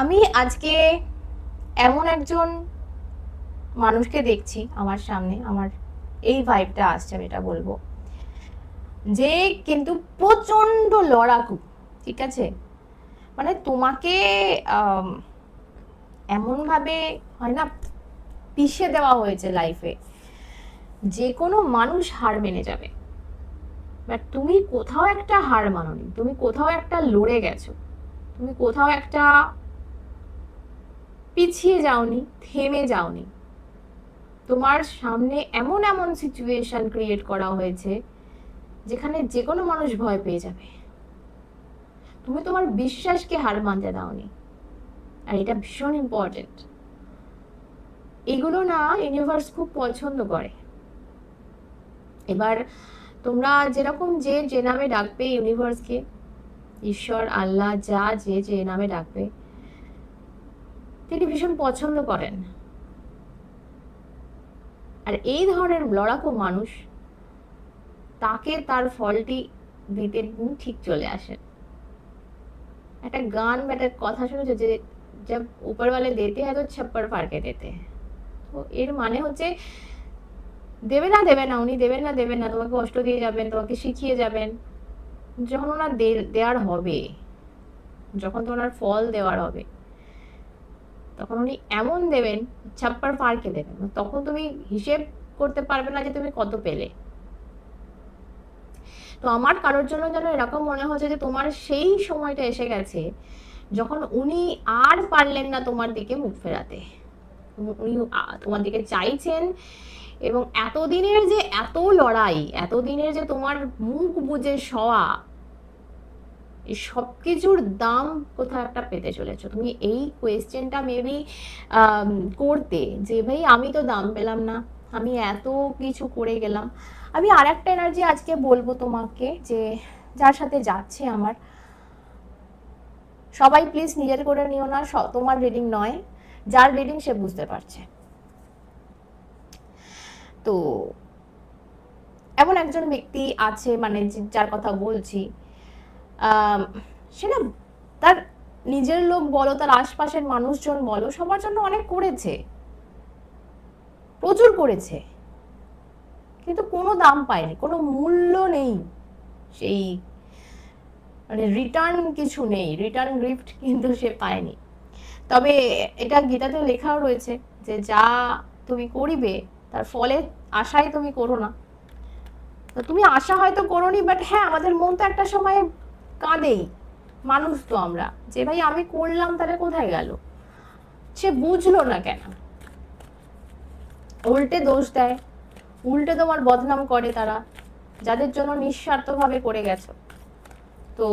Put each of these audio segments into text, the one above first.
আমি আজকে এমন একজন মানুষকে দেখছি আমার সামনে, আমার এই ভাইবটা আসছে, আমি এটা বলবো যে কিন্তু প্রচন্ড লড়াকু। ঠিক আছে, মানে তোমাকে এমন ভাবে হয় না, পিষে দেওয়া হয়েছে লাইফে, যে কোনো মানুষ হার মেনে যাবে, বাট তুমি কোথাও একটা হার মানোনি, তুমি কোথাও একটা লড়ে গেছো, তুমি কোথাও একটা পিছিয়ে যাওনি, থেমে যাওনি। তোমার সামনে এমন এমন সিচুয়েশন ক্রিয়েট করা হয়েছে যেখানে যে কোনো মানুষ ভয় পেয়ে যাবে, তুমি তোমার বিশ্বাসকে হার মানতে দাওনি। আর এটা ভীষণ ইম্পর্টেন্ট, এগুলো না ইউনিভার্স খুব পছন্দ করে। এবার তোমরা যেরকম যে যে নামে ডাকবে ইউনিভার্সকে, ঈশ্বর, আল্লাহ, যা যে যে নামে ডাকবে, তিনি ভীষণ পছন্দ করেন। আর এই ধরনের লড়াকু মানুষ, তাকে তার ফলটি দিতে ঠিক চলে আসেন। একটা গান বা একটা কথা শুনেছো যে जब ऊपर वाले देते हैं तो छप्पर फाड़ के देते हैं। তো এর মানে হচ্ছে দেবে না দেবে না, উনি দেবেন না দেবেন না, তোমাকে কষ্ট দিয়ে যাবেন, তোমাকে শিখিয়ে যাবেন। যখন ওনার দেওয়ার হবে, যখন তোমার ফল দেওয়ার হবে, তখন উনি এমন দেবেন, ছাপ্পার ফাড়কে দেবেন, তখন তুমি হিসেব করতে পারবে না যে তুমি কত পেলে। তো আমার কারোর জন্য যেন এরকম মনে হচ্ছে যে তোমার সেই সময়টা এসে গেছে যখন উনি আর পারলেন না তোমার দিকে মুখ ফেরাতে। উনি তোমার দিকে চাইছেন, এবং এতদিনের যে এত লড়াই, এতদিনের যে তোমার মুখ বুজে শোয়া, এই সবকিছুর দাম কোথাও একটা পেতে চলেছো তুমি। এই কোয়েশ্চেনটা মেবি করতে যে ভাই আমি তো দাম পেলাম না, আমি এত কিছু করে গেলাম। আমি আর একটা এনার্জি আজকে বলবো তোমাকে, যে যার সাথে যাচ্ছে আমার, সবাই প্লিজ নিজের করে নিও না, তোমার রিডিং নয়, যার রিডিং সে বুঝতে পারছে। তো এমন একজন ব্যক্তি আছে, মানে যার কথা বলছি, সে না তার নিজের লোক বলো, তার আশপাশের মানুষজন বলো, সবার জন্য অনেক করেছে, প্রচুর করেছে, কিন্তু কোনো দাম পায়নি, কোনো মূল্য নেই, সেই মানে রিটার্ন কিছু নেই, রিটার্ন গিফট কিন্তু সে পায়নি। তবে এটা গীতাতে লেখাও রয়েছে যে যা তুমি করিবে তার ফলে আশাই তুমি করো না। তো তুমি আশা হয়তো করোনি, বাট হ্যাঁ, আমাদের মন তো একটা সময় কাঁদেই, মানুষ তো আমরা, যে ভাই আমি করলাম তাহলে কোথায় গেল, সে বুঝলো না কেন, উল্টে দোষ দেয়, উল্টে তোমার বদনাম করে তারা, যাদের জন্য নিঃস্বার্থভাবে করে গেছো। তো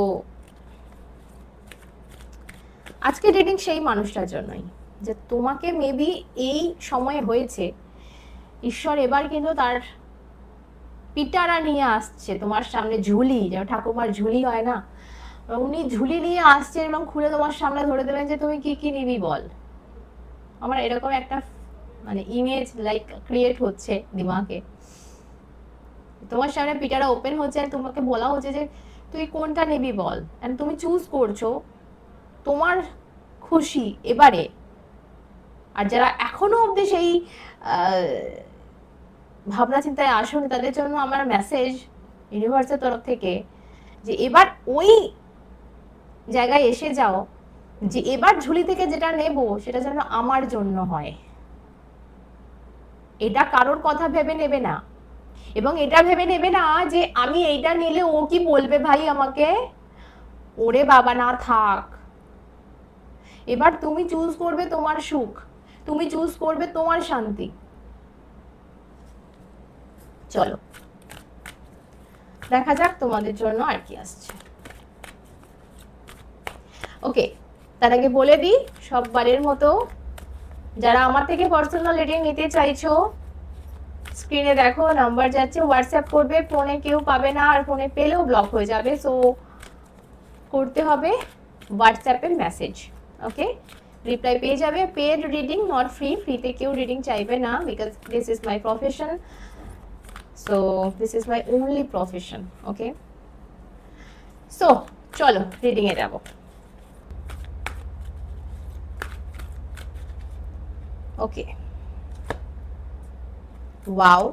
আজকে রিডিং সেই মানুষটার জন্যই, যে তোমাকে মেবি এই সময় হয়েছে, ঈশ্বর এবার কিন্তু তার পিটারা নিয়ে আসছে তোমার সামনে, ঝুলি, যেমন ঠাকুমার ঝুলি হয় না, উনি ঝুলি নিয়ে আসছেন এবং খুলে তোমার সামনে ধরে দেবেন যে তুমি কি কি নিবি বল। আমার এরকম একটা মানে ইমেজ লাইক ক্রিয়েট হচ্ছে দিমাগে, তোমার সামনে পিটারা ওপেন হচ্ছে আর তোমাকে বলা হচ্ছে যে তুই কোনটা নিবি বল, এন্ড তুমি চুজ করছো তোমার খুশি এবারে। আর যারা এখনো অবধি সেই ভাবনা চিন্তায় আসুন, তাদের জন্য আমার মেসেজ ইউনিভার্সের তরফ থেকে, যে এবার ওই জায়গায় এসে যাও যে এবার ঝুলি থেকে যেটা নেব সেটা যেন আমার জন্য হয়। এটা কারোর কথা ভেবে নেবে না, এবং এটা ভেবে নেবে না যে আমি এইটা নিলে ও কি বলবে ভাই আমাকে, ওরে বাবা না থাক। এবার তুমি চুজ করবে তোমার সুখ, তুমি চুজ করবে তোমার শান্তি। চলো দেখা যাক তোমাদের জন্য আর কি আসছে। ওকে, তার আগে বলে দিই সববারের মতো, যারা আমার থেকে পার্সোনাল রিডিং নিতে চাইছো, স্ক্রিনে দেখো নাম্বার যাচ্ছে, হোয়াটসঅ্যাপ করবে, ফোনে কেউ পাবে না, আর ফোনে পেলেও ব্লক হয়ে যাবে, সো করতে হবে হোয়াটসঅ্যাপে মেসেজ। ওকে, রিপ্লাই পেয়ে যাবে। পেড রিডিং, নট ফ্রি, ফ্রিতে কেউ রিডিং চাইবে না, because this is my profession, so this is my only profession. Okay, so চলো রিডিং এ যাবো। ওকে, ওয়াও,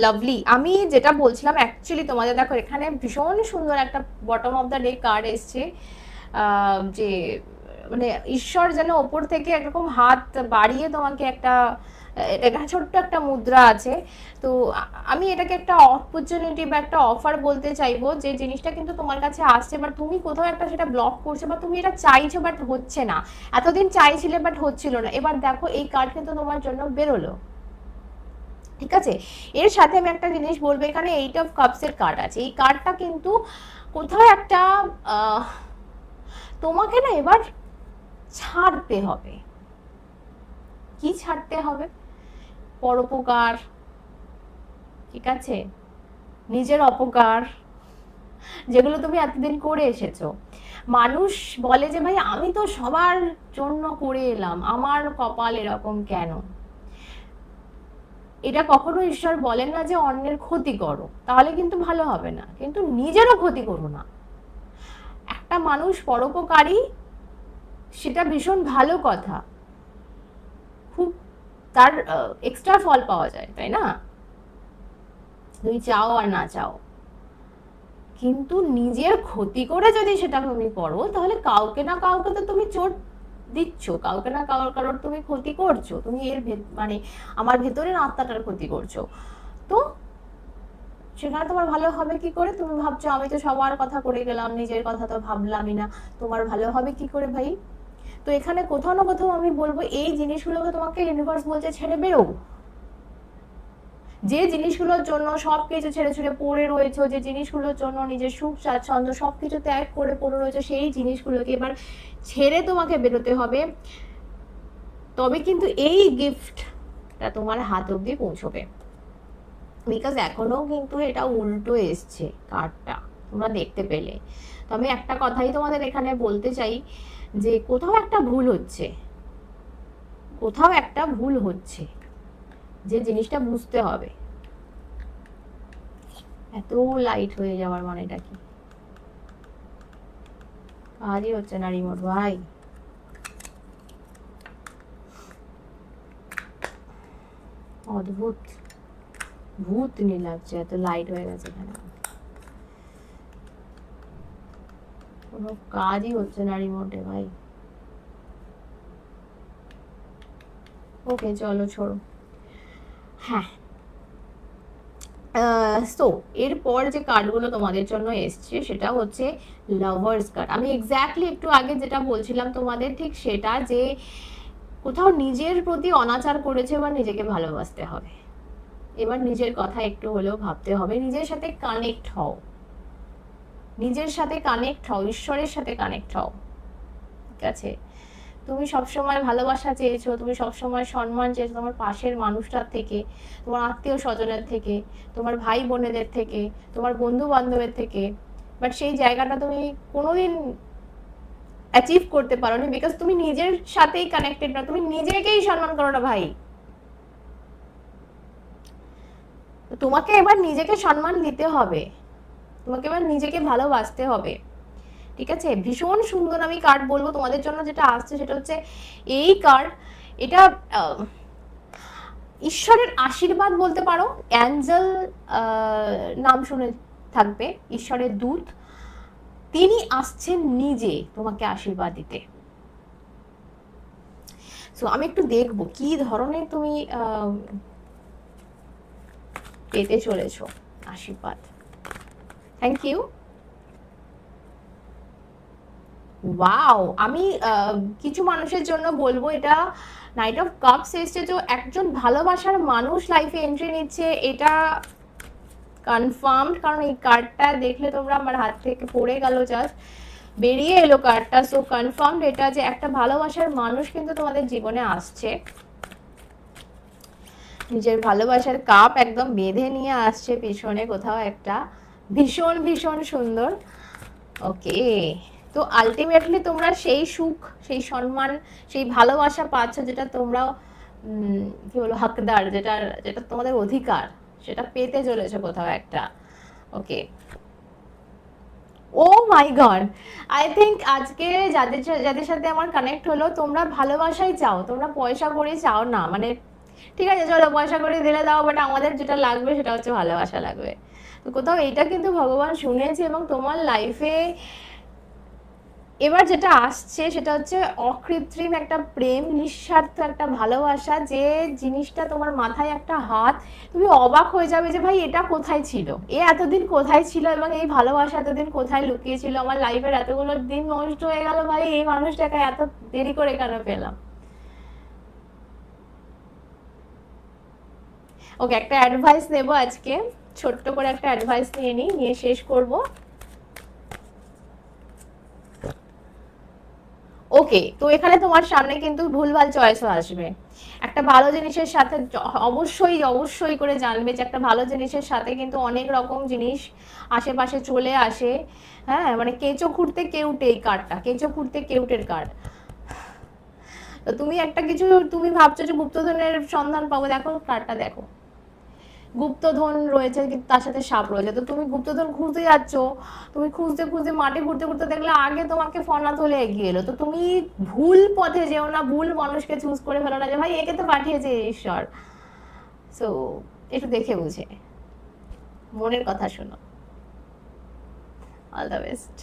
লাভলি। আমি যেটা বলছিলাম অ্যাকচুয়ালি তোমাদের দেখো এখানে ভীষণ সুন্দর একটা bottom of the day card এসছে, যে মানে ঈশ্বর যেন ওপর থেকে একরকম হাত বাড়িয়ে তোমাকে একটা, এটা ছোট্ট একটা মুদ্রা আছে। তো আমি এটাকে একটা অপরচুনিটি বা একটা অফার বলতে চাইবো, যে জিনিসটা কিন্তু তোমার কাছে আসছে, বাট তুমি কোথাও একটা সেটা ব্লক করছো, বা তুমি এটা চাইছো বাট হচ্ছে না। এতদিন চাইছিলে বাট হচ্ছিল না, এবার দেখো এই কার্ড কিন্তু তোমার জন্য বেরোলো। ঠিক আছে, এর সাথে আমি একটা জিনিস বলবো, এখানে 8 অফ কাপস এর কার্ড আছে। এই কার্ডটা কিন্তু কোথাও একটা তোমাকে না এবার ছাড়তে হবে। কি ছাড়তে হবে? পরোপকার, ঠিক আছে, নিজের অপকার, যেগুলো তুমি এতদিন করে এসেছো। মানুষ বলে যে ভাই আমি তো সবার জন্য করে এলাম, আমার কপাল এরকম কেন। এটা কখনো ঈশ্বর বলেন না যে অন্যের ক্ষতি করো, তাহলে কিন্তু ভালো হবে না, কিন্তু নিজেরও ক্ষতি করো না। একটা মানুষ পরোপকারী, সেটা ভীষণ ভালো কথা, খুব তার এক্সট্রা ফল পাওয়া যায়, তাই না? তুমি চাও আর না চাও, কিন্তু নিজের ক্ষতি করে যদি সেটা তুমি করো, তাহলে কাউকে না কাউকে তো তুমি চোট দিচ্ছ, কাউকে না কারোর তুমি ক্ষতি করছো, তুমি এর মানে আমার ভেতরের আত্মাটার ক্ষতি করছো। তো সেখানে তোমার ভালো হবে কি করে? তুমি ভাবছো আমি তো সবার কথা করে গেলাম, নিজের কথা তো ভাবলামই না, তোমার ভালো হবে কি করে ভাই? তো এখানে কোথাও না কোথাও আমি বলবো এই জিনিসগুলোকে তোমাকে ইউনিভার্স বলছে ছেড়ে বেরো। যে জিনিসগুলোর জন্য সবকিছু ছেড়ে ছেড়ে পড়ে রয়েছে, যে জিনিসগুলোর জন্য নিজের সুখ স্বাচ্ছন্দ্য সবকিছু ত্যাগ করে পড়ে রয়েছে, সেই জিনিসগুলোকে এবার ছেড়ে তোমাকে বেরোতে হবে। তবে কিন্তু এই গিফটটা তোমার হাত অব্দি পৌঁছবে। বিকজ এখনো কিন্তু এটা উল্টো এসছে কার্ডটা, তোমরা দেখতে পেলে। তো আমি একটা কথাই তোমাদের এখানে বলতে চাই, যে কোথাও একটা ভুল হচ্ছে, কোথাও একটা ভুল হচ্ছে, যে জিনিসটা বুঝতে হবে। এত লাইট হয়ে যাওয়ার মানেটা কি? কাজই হচ্ছে না রিমোট ভাই। অদ্ভুত ভূত নি লাগছে, এত লাইট হয়ে গেছে এখানে, কোনো কাজই হচ্ছে না রিমোটে ভাই। ওকে চলো ছোড়ো। হ্যাঁ, সো এরপর যে কার্ডগুলো তোমাদের জন্য এসছে সেটা হচ্ছে লাভার্স কার্ড। আমি এক্স্যাক্টলি একটু আগে যেটা বলছিলাম তোমাদের, ঠিক সেটা, যে কোথাও নিজের প্রতি অনাচার করেছে বা নিজেকে ভালোবাসতে হবে। এবার নিজের কথা একটু হলেও ভাবতে হবে, নিজের সাথে কানেক্ট হও, নিজের সাথে কানেক্ট হও, ঈশ্বরের সাথে কানেক্ট হও। ঠিক আছে, তুমি সবসময় ভালোবাসা চেয়েছো, তুমি সবসময় সম্মান চেয়েছো তোমার পাশের মানুষটার থেকে, তোমার আত্মীয় স্বজনের থেকে, তোমার ভাই বোনেদের থেকে, তোমার বন্ধু বান্ধবের থেকে, বাট সেই জায়গাটা তুমি কোনোদিন অ্যাচিভ করতে পারোনি, বিকজ তুমি নিজের সাথেই কানেক্টেড না, তুমি নিজেকেই সম্মান করো না ভাই। তোমাকে এবার নিজেকে সম্মান দিতে হবে, তোমাকে এবার নিজেকে ভালোবাসতে হবে। ঠিক আছে, ভীষণ সুন্দর আমি কার্ড বলবো তোমাদের জন্য যেটা আসছে, সেটা হচ্ছে এই কার্ড। এটা ঈশ্বরের আশীর্বাদ বলতে পারো, অ্যাঞ্জেল নাম শুনে থাকবে, ঈশ্বরের দূত, তিনি আসছেন নিজে তোমাকে আশীর্বাদ দিতে। সো আমি একটু দেখবো কি ধরনের তুমি পেতে চলেছো আশীর্বাদ। Thank you. ওয়াও, আমি কিছু মানুষের জন্য বলবো, এটা নাইট অফ কাপস এসছে, তো একজন ভালোবাসার মানুষ লাইফে এন্ট্রি নিচ্ছে, এটা কনফার্মড। কারণ এই কার্ডটা দেখলে তোমরা, আমার হাত থেকে পড়ে গেল, জাস্ট বেরিয়ে এলো কার্ডটা। সো কনফার্মড এটা, যে একটা ভালোবাসার মানুষ কিন্তু তোমাদের জীবনে আসছে, নিজের ভালোবাসার কাপ একদম বেঁধে নিয়ে আসছে পিছনে কোথাও একটা, ভীষণ ভীষণ সুন্দর। ওকে, তো আলটিমেটলি তোমরা সেই সুখ, সেই সম্মান, সেই ভালোবাসা পাচ্ছ, যেটা তোমরা কি বলো হকদার, যেটা যেটা তোমাদের অধিকার, সেটা পেতে চলেছে কোথাও একটা। ওকে, ও মাই গড, আই থিঙ্ক আজকে যাদের যাদের সাথে আমার কানেক্ট হলো, তোমরা ভালোবাসাই চাও, তোমরা পয়সা করে চাও না। মানে ঠিক আছে চলো পয়সা করে দিলে দাও, বাট আমাদের যেটা লাগবে সেটা হচ্ছে ভালোবাসা লাগবে। তো কোথাও এইটা কিন্তু ভগবান শুনেছে, এবং তোমার লাইফে এবার যেটা আসছে সেটা হচ্ছে অকৃত্রিম একটা প্রেম, নিঃস্বার্থ একটা ভালোবাসা, যে জিনিসটা তোমার মাথায় একটা হাত, তুমি অবাক হয়ে যাবে যে ভাই এটা কোথায় ছিল, এ এতদিন কোথায় ছিল, এবং এই ভালোবাসা এতদিন কোথায় লুকিয়ে ছিল, আমার লাইফের এতগুলো দিন নষ্ট হয়ে গেল, ভাই এই মানুষটাকে এত দেরি করে কেন পেলাম। ওকে, একটা অ্যাডভাইস নেবো আজকে, ছোট্ট করে একটা অ্যাডভাইস নিয়ে নিই, নিয়ে শেষ করব। ওকে, তো এখানে তোমার সামনে কিন্তু ভুলভাল চয়েসও আসবে। একটা ভালো জিনিসের সাথে অবশ্যই অবশ্যই করে জানবে যে একটা ভালো জিনিসের সাথে কিন্তু অনেক রকম জিনিস আশেপাশে চলে আসে। হ্যাঁ, মানে কেঁচো খুঁড়তে কেউটে, এই কার্ডটা কেঁচো খুঁড়তে কেউটের কার্ড। তো তুমি একটা কিছু, তুমি ভাবছো যে গুপ্তধনের সন্ধান পাবো, দেখো কার্ডটা দেখো, গুপ্তধন রয়েছে কিন্তু তার সাথে সাপ রয়েছে। তো তুমি গুপ্তধন খুঁজতে যাচ্ছ, তুমি খুঁজতে খুঁজতে মাটি ঘুরতে ঘুরতে দেখলে আগে তোমাকে ফনা তোলে এগিয়ে এলো। তো তুমি ভুল পথে যেও না, ভুল মানুষকে চুজ করে ফেলো না যে ভাই একে তো পাঠিয়েছে ঈশ্বর। সো একটু দেখে বুঝে, মনের কথা শোনো। All the best.